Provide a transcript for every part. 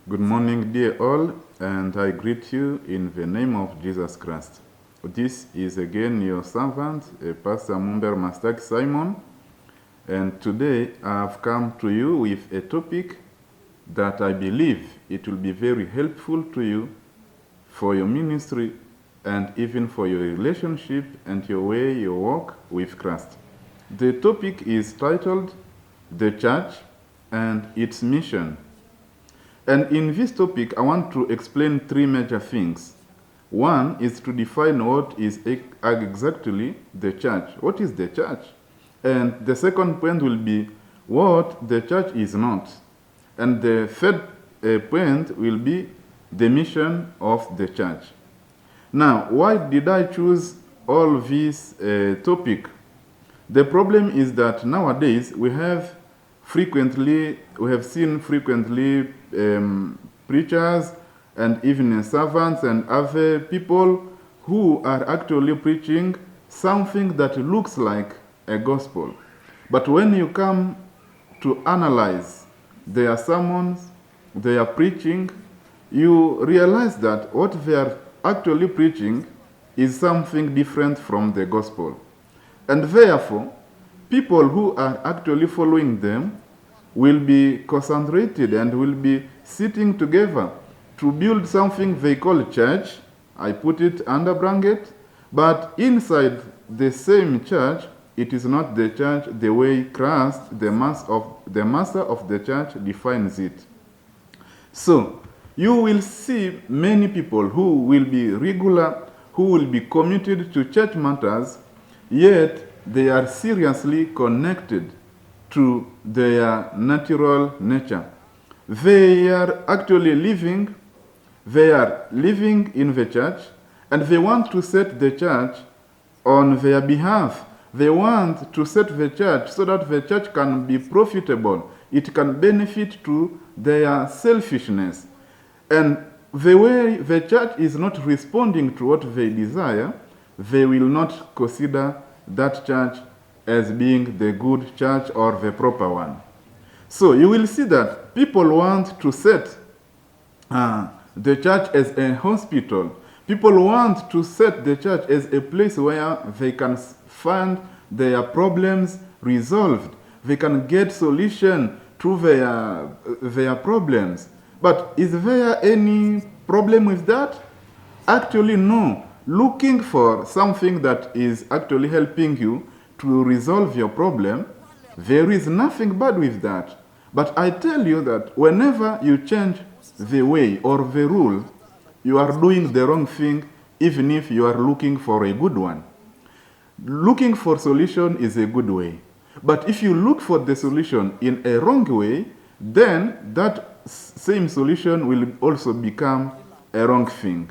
Good morning, dear all, and I greet you in the name of Jesus Christ. This is again your servant, Pastor Mumber Mastak Simon, and today I have come to you with a topic that I believe it will be very helpful to you for your ministry and even for your relationship and your way you walk with Christ. The topic is titled The Church and Its Mission. And in this topic, I want to explain three major things. One is to define what is exactly the church. What is the church? And the second point will be what the church is not. And the third point will be the mission of the church. Now, why did I choose all this topic? The problem is that nowadays we have seen frequently preachers and even servants and other people who are actually preaching something that looks like a gospel. But when you come to analyze their sermons, their preaching, you realize that what they are actually preaching is something different from the gospel. And therefore, people who are actually following them will be concentrated and will be sitting together to build something they call church. I put it under bracket, but inside the same church, it is not the church the way Christ, the master of the church, defines it. So, you will see many people who will be regular, who will be committed to church matters, yet they are seriously connected to their natural nature. They are actually living in the church, and they want to set the church on their behalf. They want to set the church so that the church can be profitable. It can benefit to their selfishness. And the way the church is not responding to what they desire, they will not consider that church as being the good church or the proper one. So you will see that people want to set the church as a hospital. People want to set the church as a place where they can find their problems resolved. They can get solution to their problems. But is there any problem with that? Actually, no. Looking for something that is actually helping you to resolve your problem, there is nothing bad with that. But I tell you that whenever you change the way or the rule, you are doing the wrong thing, even if you are looking for a good one. Looking for solution is a good way. But if you look for the solution in a wrong way, then that same solution will also become a wrong thing.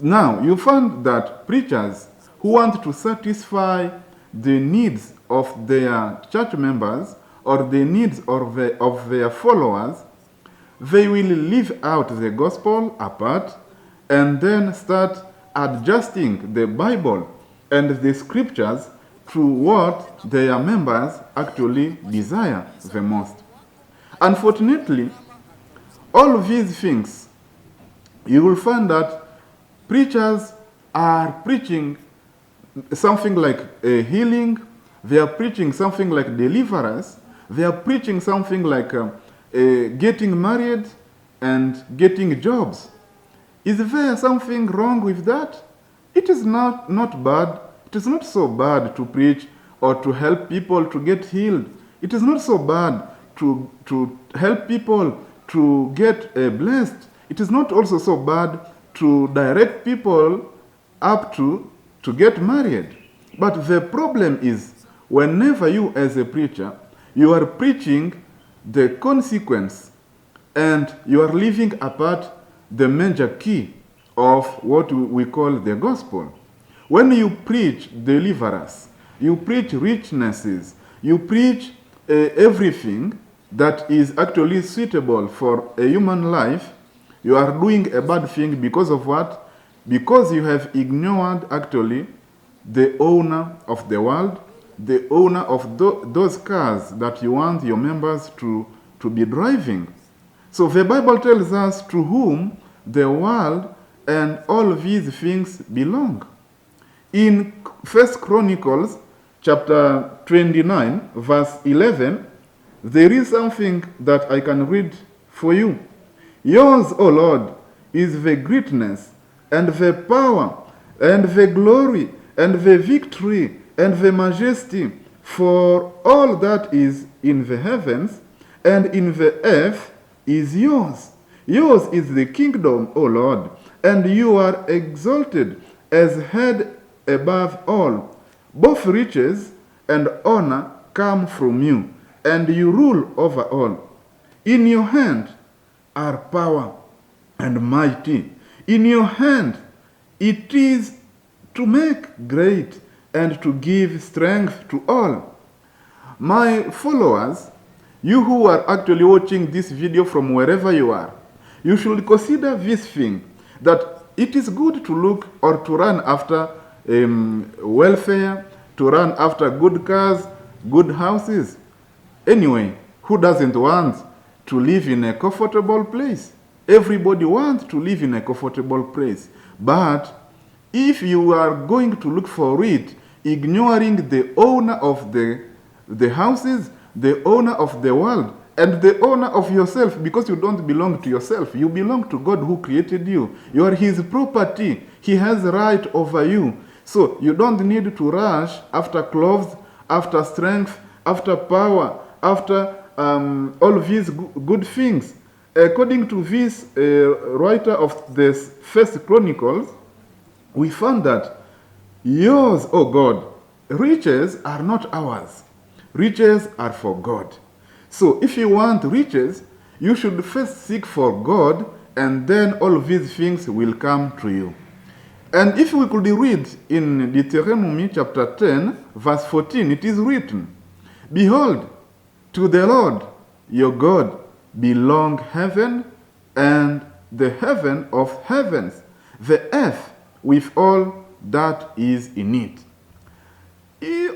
Now, you find that preachers who want to satisfy the needs of their church members or the needs of their followers, they will leave out the gospel apart and then start adjusting the Bible and the scriptures to what their members actually desire the most. Unfortunately, all of these things, you will find that preachers are preaching something like a healing, they are preaching something like deliverance, they are preaching something like getting married and getting jobs. Is there something wrong with that? It is not bad. It is not so bad to preach or to help people to get healed. It is not so bad to help people to get blessed. It is not also so bad to direct people up to get married. But the problem is, whenever you as a preacher, you are preaching the consequence and you are leaving apart the major key of what we call the gospel. When you preach deliverance, you preach richnesses, you preach everything that is actually suitable for a human life, you are doing a bad thing because of what? Because you have ignored actually the owner of the world, the owner of those cars that you want your members to be driving. So the Bible tells us to whom the world and all these things belong. In 1 Chronicles chapter 29, verse 11, there is something that I can read for you. Yours, O Lord, is the greatness and the power and the glory and the victory and the majesty, for all that is in the heavens and in the earth is yours. Yours is the kingdom, O Lord, and you are exalted as head above all. Both riches and honor come from you, and you rule over all. In your hand are power and mighty. In your hand it is to make great and to give strength to all. My followers, you who are actually watching this video from wherever you are, you should consider this thing, that it is good to look or to run after welfare, to run after good cars, good houses. Anyway, who doesn't want to live in a comfortable place? Everybody wants to live in a comfortable place. But if you are going to look for it, ignoring the owner of the houses, the owner of the world, and the owner of yourself, because you don't belong to yourself, you belong to God who created you. You are his property. He has right over you. So you don't need to rush after clothes, after strength, after power, after all these good things. According to this writer of the First Chronicles, we found that yours, O God, riches are not ours. Riches are for God. So if you want riches, you should first seek for God, and then all these things will come to you. And if we could read in Deuteronomy chapter 10, verse 14, it is written, Behold, to the Lord your God belong heaven and the heaven of heavens, the earth with all that is in it.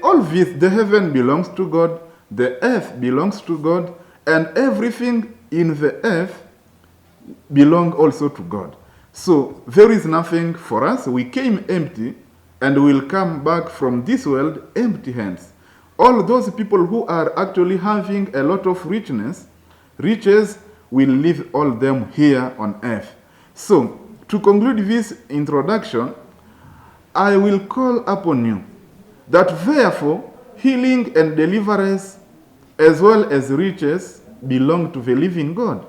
All this, the heaven belongs to God, the earth belongs to God, and everything in the earth belongs also to God. So there is nothing for us. We came empty and will come back from this world empty hands. All those people who are actually having a lot of riches will leave all them here on earth. So to conclude this introduction, I will call upon you that therefore healing and deliverance as well as riches belong to the living God.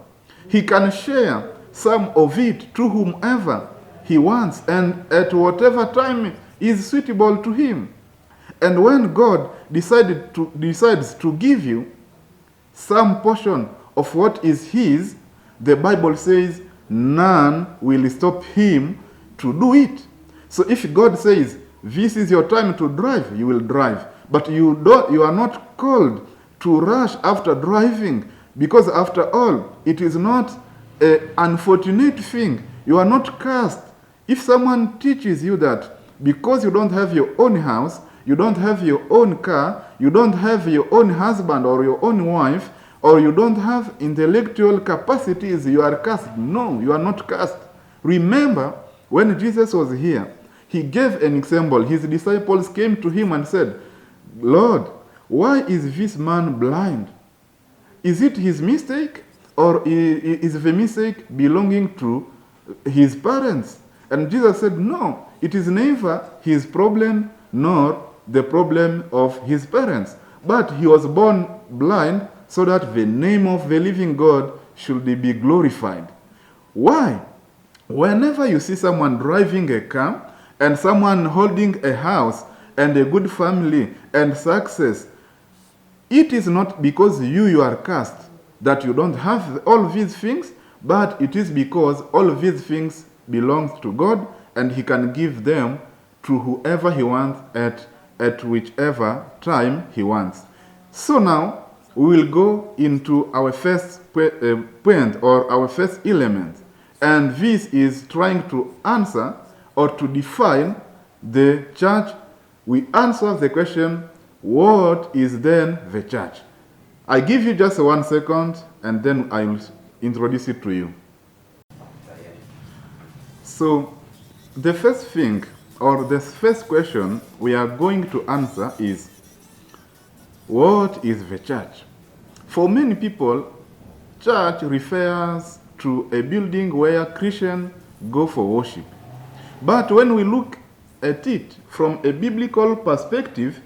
He can share some of it to whomever he wants and at whatever time is suitable to him. And when God decides to give you some portion of what is his, the Bible says none will stop him to do it. So if God says, this is your time to drive, you will drive. But you are not called to rush after driving, because after all, it is not an unfortunate thing. You are not cursed. If someone teaches you that because you don't have your own house, you don't have your own car, you don't have your own husband or your own wife, or you don't have intellectual capacities, you are cursed. No, you are not cursed. Remember, when Jesus was here, he gave an example. His disciples came to him and said, Lord, why is this man blind? Is it his mistake, or is the mistake belonging to his parents? And Jesus said, no, it is neither his problem nor the problem of his parents. But he was born blind so that the name of the living God should be glorified. Why? Whenever you see someone driving a car and someone holding a house and a good family and success, it is not because you are cursed that you don't have all these things, but it is because all these things belong to God and he can give them to whoever he wants at whichever time he wants. So now we will go into our first point or our first element, and this is trying to answer or to define the church. We answer the question, what is then the church? I give you just 1 second and then I will introduce it to you. So, the first thing, or the first question we are going to answer is, what is the church? For many people, church refers to a building where Christians go for worship. But when we look at it from a biblical perspective,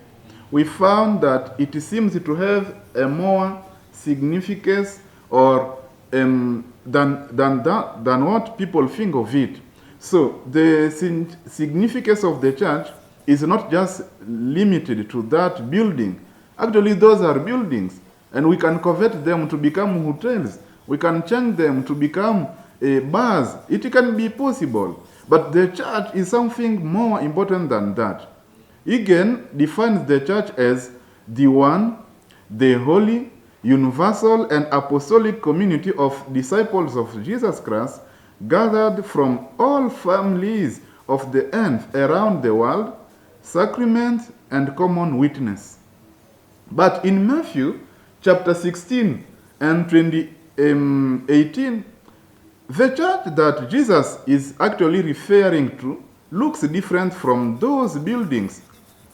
we found that it seems to have a more significance or than what people think of it. So the significance of the church is not just limited to that building. Actually, those are buildings, and we can convert them to become hotels. We can change them to become bars. It can be possible. But the church is something more important than that. Egan defines the church as the one, the holy, universal, and apostolic community of disciples of Jesus Christ, gathered from all families of the earth around the world, sacrament and common witness. But in Matthew chapter 16 and 18, the church that Jesus is actually referring to looks different from those buildings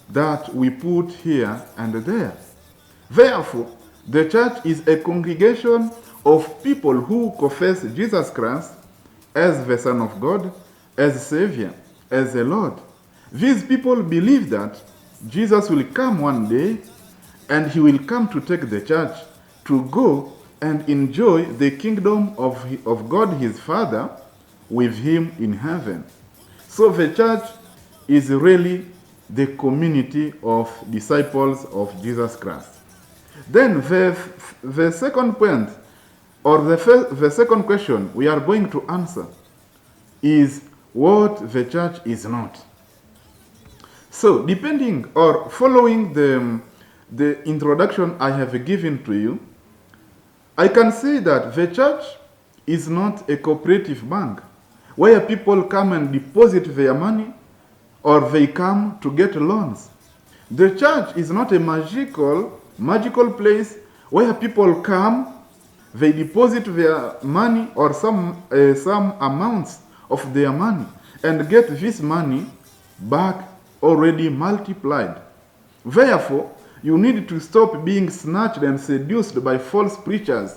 that we put here and there. Therefore, the church is a congregation of people who confess Jesus Christ as the Son of God, as Savior, as the Lord. These people believe that Jesus will come one day and he will come to take the church to go and enjoy the kingdom of God his Father with him in heaven. So the church is really the community of disciples of Jesus Christ. Then the second point, or the second question we are going to answer is what the church is not. So depending or following the introduction I have given to you, I can say that the church is not a cooperative bank where people come and deposit their money or they come to get loans. The church is not a magical place where people come, they deposit their money or some amounts of their money and get this money back already multiplied. Therefore, you need to stop being snatched and seduced by false preachers,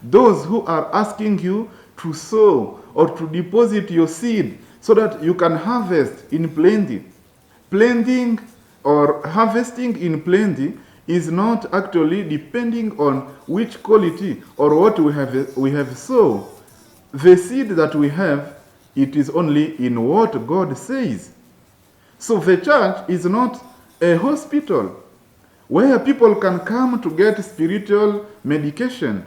those who are asking you to sow or to deposit your seed so that you can harvest in plenty. Planting or harvesting in plenty is not actually depending on which quality or what we have sown. The seed that we have, it is only in what God says. So the church is not a hospital where people can come to get spiritual medication.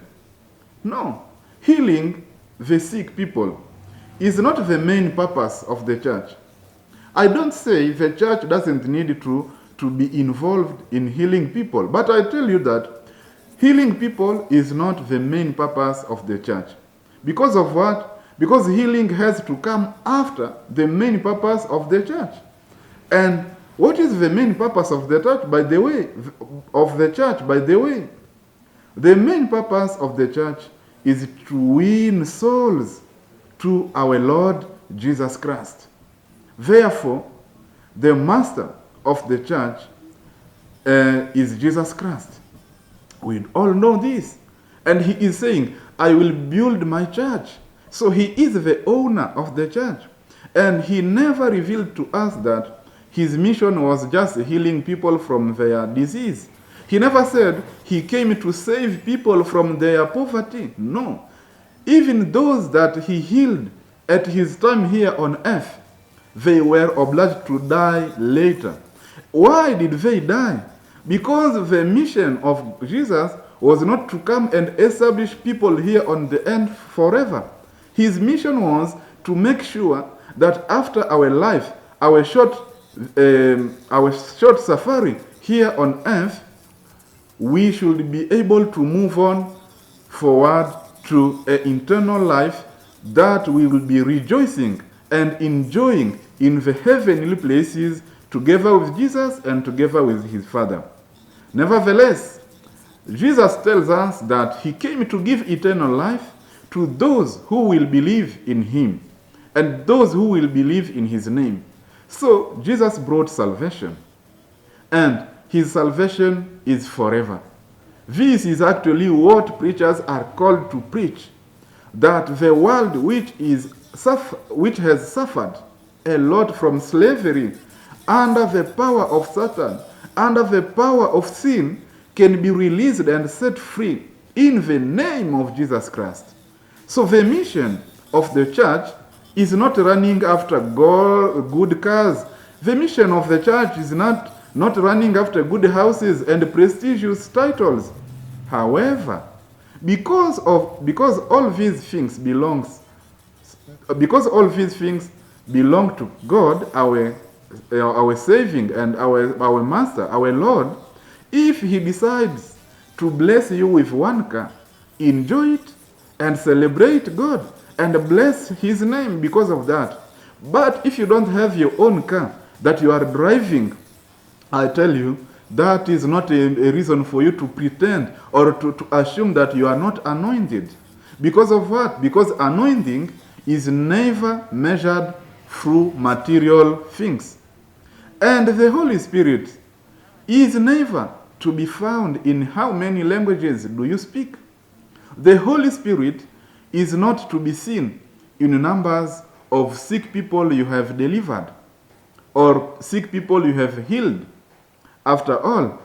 No. Healing the sick people is not the main purpose of the church. I don't say the church doesn't need to be involved in healing people, but I tell you that healing people is not the main purpose of the church. Because of what? Because healing has to come after the main purpose of the church. And what is the main purpose of the church, by the way? The main purpose of the church is to win souls to our Lord Jesus Christ. Therefore, the master of the church is Jesus Christ. We all know this. And he is saying, I will build my church. So he is the owner of the church. And he never revealed to us that his mission was just healing people from their disease. He never said he came to save people from their poverty. No. Even those that he healed at his time here on earth, they were obliged to die later. Why did they die? Because the mission of Jesus was not to come and establish people here on the earth forever. His mission was to make sure that after our life, our short safari here on earth, we should be able to move on forward to an eternal life that we will be rejoicing and enjoying in the heavenly places together with Jesus and together with his Father. Nevertheless, Jesus tells us that he came to give eternal life, to those who will believe in him and those who will believe in his name. So Jesus brought salvation, and his salvation is forever. This is actually what preachers are called to preach, that the world which has suffered a lot from slavery, under the power of Satan, under the power of sin, can be released and set free in the name of Jesus Christ. So the mission of the church is not running after good cars. The mission of the church is not running after good houses and prestigious titles. However, because all these things belong to God, our saving and our master, our Lord, if he decides to bless you with one car, enjoy it and celebrate God and bless his name because of that. But if you don't have your own car that you are driving, I tell you, that is not a reason for you to pretend or to assume that you are not anointed. Because of what? Because anointing is never measured through material things. And the Holy Spirit is never to be found in how many languages do you speak. The Holy Spirit is not to be seen in numbers of sick people you have delivered or sick people you have healed. After all,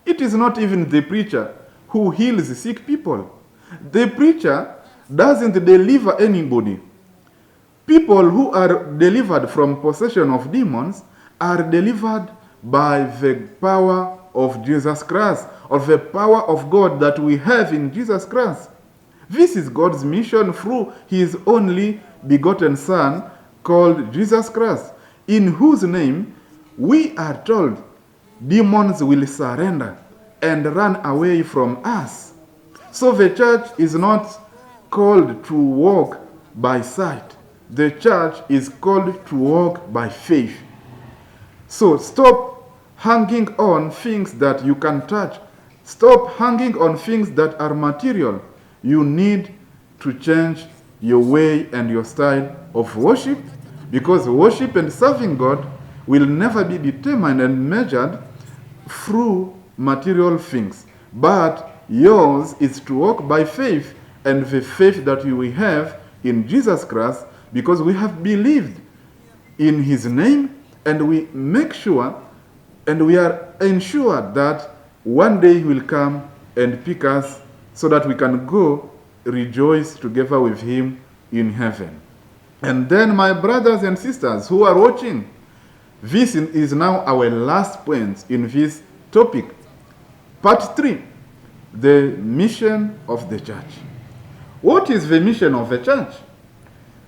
it is not even the preacher who heals sick people. The preacher doesn't deliver anybody. People who are delivered from possession of demons are delivered by the power of Jesus Christ, or the power of God that we have in Jesus Christ. This is God's mission through his only begotten Son, called Jesus Christ, in whose name we are told demons will surrender and run away from us. So the church is not called to walk by sight. The church is called to walk by faith. So stop hanging on things that you can touch. Stop hanging on things that are material. You need to change your way and your style of worship, because worship and serving God will never be determined and measured through material things. But yours is to walk by faith, and the faith that we have in Jesus Christ, because we have believed in his name, and we make sure and we are ensured that one day he will come and pick us so that we can go rejoice together with him in heaven. And then, my brothers and sisters who are watching, this is now our last point in this topic. Part 3, the mission of the church. What is the mission of the church?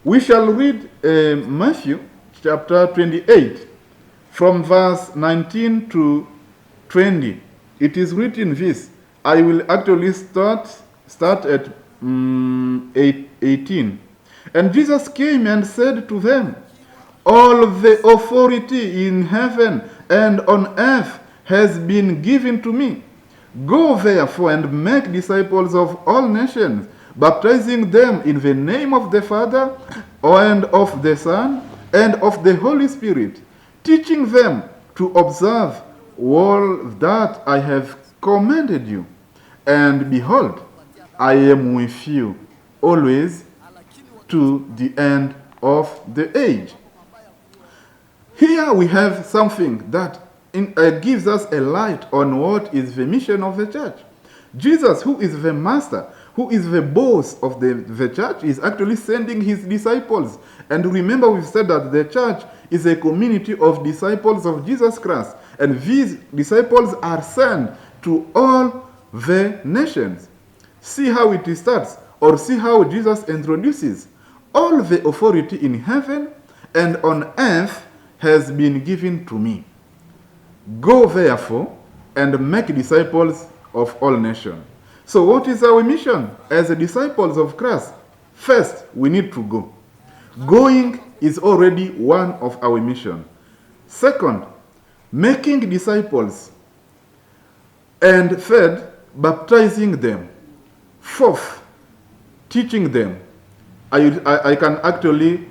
We shall read Matthew chapter 28 from verse 19 to 20. It is written this. I will actually start at 18. And Jesus came and said to them, all the authority in heaven and on earth has been given to me. Go therefore and make disciples of all nations, baptizing them in the name of the Father and of the Son and of the Holy Spirit, teaching them to observe all that I have commanded you. And behold, I am with you always to the end of the age. Here we have something that gives us a light on what is the mission of the church. Jesus, who is the master, who is the boss of the church, is actually sending his disciples. And remember, we've said that the church is a community of disciples of Jesus Christ. And these disciples are sent to all the nations. See how it starts, or see how Jesus introduces. All the authority in heaven and on earth has been given to me. Go therefore and make disciples of all nations. So what is our mission as disciples of Christ? First, we need to go. Going is already one of our mission. Second, making disciples. And third, baptizing them. Fourth, teaching them. I can actually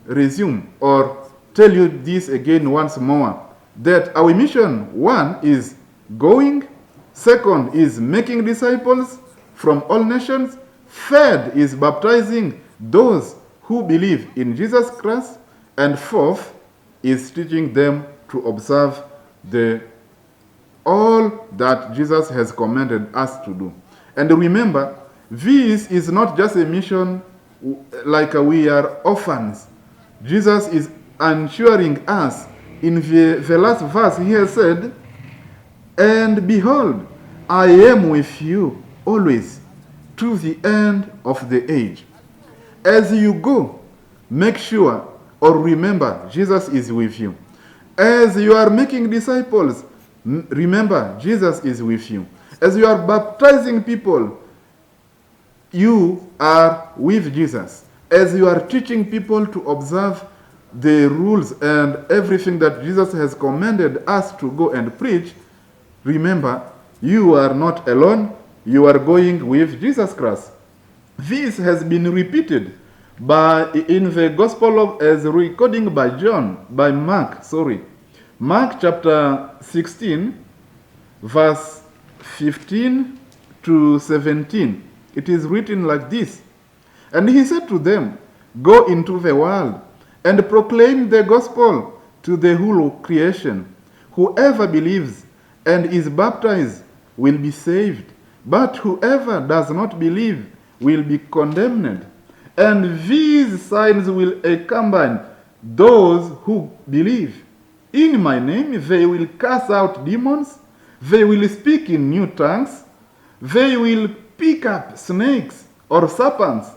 resume or tell you this again once more, that our mission, one, is going. Second is making disciples from all nations. Third is baptizing those who believe in Jesus Christ. And fourth is teaching them to observe all that Jesus has commanded us to do. And remember, this is not just a mission like we are orphans. Jesus is assuring us in the last verse. He has said, "And behold, I am with you always to the end of the age." As you go, make sure or remember Jesus is with you. As you are making disciples, remember Jesus is with you. As you are baptizing people, you are with Jesus. As you are teaching people to observe the rules and everything that Jesus has commanded us to go and preach, remember, you are not alone. You are going with Jesus Christ. This has been repeated in the Gospel as recording by Mark chapter 16, verse 15 to 17. It is written like this. "And he said to them, Go into the world and proclaim the gospel to the whole creation. Whoever believes and is baptized will be saved, but whoever does not believe will be condemned. And these signs will accompany those who believe. In my name they will cast out demons, they will speak in new tongues, they will pick up snakes or serpents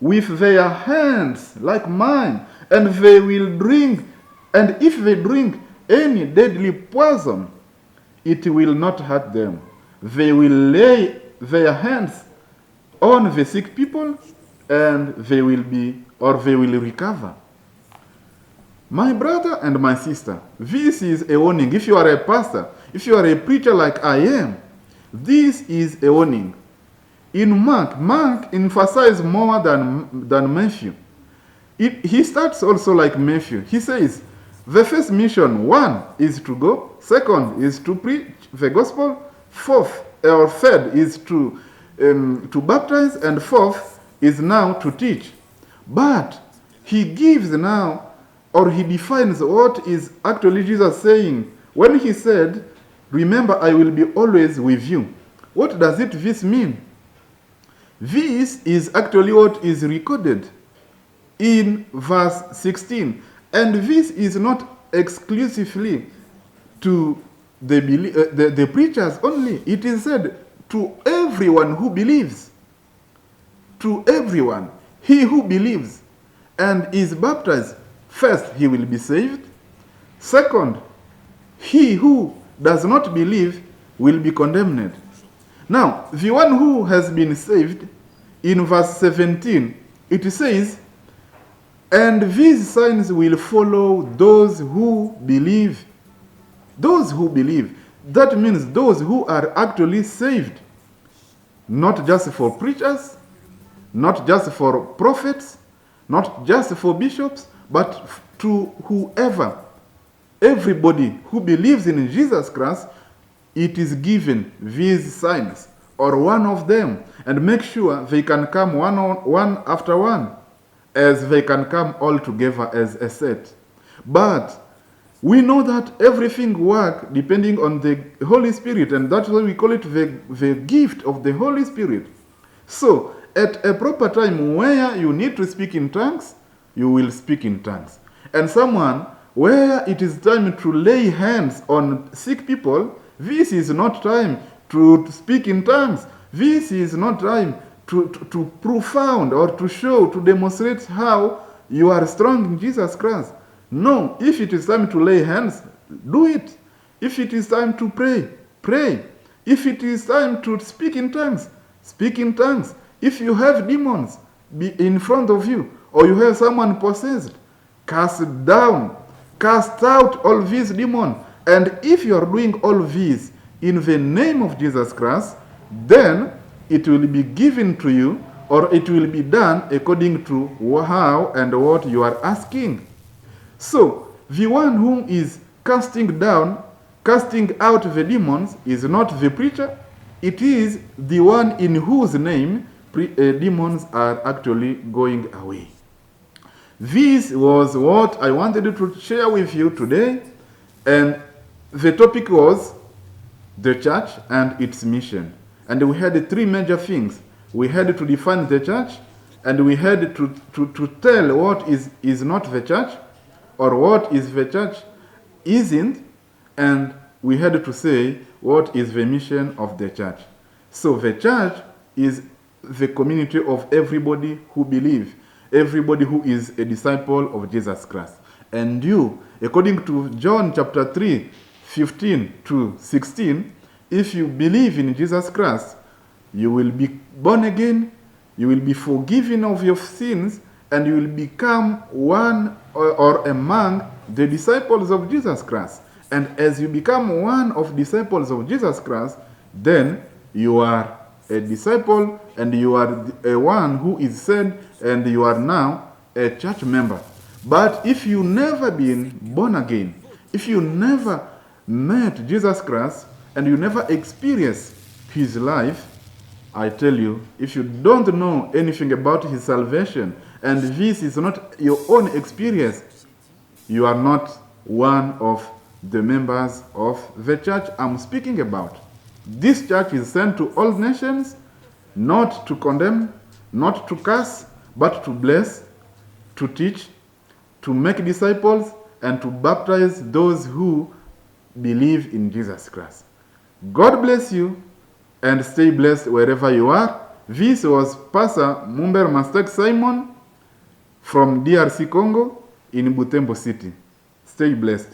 with their hands like mine, and they will drink, and if they drink any deadly poison, it will not hurt them. They will lay their hands on the sick people, and they will recover." My brother and my sister, this is a warning. If you are a pastor, if you are a preacher like I am, this is a warning. In Mark emphasizes more than Matthew. He starts also like Matthew. He says, the first mission, one, is to go. Second is to preach the gospel. Third is to baptize. And fourth is now to teach. But he gives now, or he defines what is actually Jesus saying when he said, "Remember, I will be always with you." What does this mean? This is actually what is recorded in verse 16. And this is not exclusively to the preachers only. It is said to everyone who believes. To everyone. He who believes and is baptized, first, he will be saved. Second, he who does not believe will be condemned. Now, the one who has been saved, in verse 17, it says, "And these signs will follow those who believe." Those who believe. That means those who are actually saved. Not just for preachers, not just for prophets, not just for bishops, but to whoever. Everybody who believes in Jesus Christ, it is given these signs, or one of them, and make sure they can come one after one, as they can come all together as a set. But we know that everything works depending on the Holy Spirit, and that's why we call it the gift of the Holy Spirit. So, at a proper time where you need to speak in tongues, you will speak in tongues. And someone where it is time to lay hands on sick people, this is not time to speak in tongues. This is not time to profound or to show, to demonstrate how you are strong in Jesus Christ. No, if it is time to lay hands, do it. If it is time to pray, pray. If it is time to speak in tongues, speak in tongues. If you have demons in front of you, or you have someone possessed, cast out all these demons. And if you are doing all this in the name of Jesus Christ, then it will be given to you or it will be done according to how and what you are asking. So, the one who is casting out the demons is not the preacher, it is the one in whose name demons are actually going away. This was what I wanted to share with you today, and the topic was the church and its mission. And we had three major things. We had to define the church, and we had to tell what is not the church, or what is the church isn't, and we had to say what is the mission of the church. So the church is the community of everybody who believes, everybody who is a disciple of Jesus Christ. And you, according to John chapter 3, 15 to 16, if you believe in Jesus Christ, you will be born again, you will be forgiven of your sins, and you will become one or among the disciples of Jesus Christ. And as you become one of disciples of Jesus Christ, then you are a disciple, and you are a one who is saved, and you are now a church member. But if you never been born again, if you never met Jesus Christ, and you never experienced his life, I tell you, if you don't know anything about his salvation, and this is not your own experience, you are not one of the members of the church I'm speaking about. This church is sent to all nations, not to condemn, not to curse, but to bless, to teach, to make disciples, and to baptize those who believe in Jesus Christ. God bless you, and stay blessed wherever you are. This was Pastor Mumber Mastek Simon from DRC Congo in Butembo City. Stay blessed.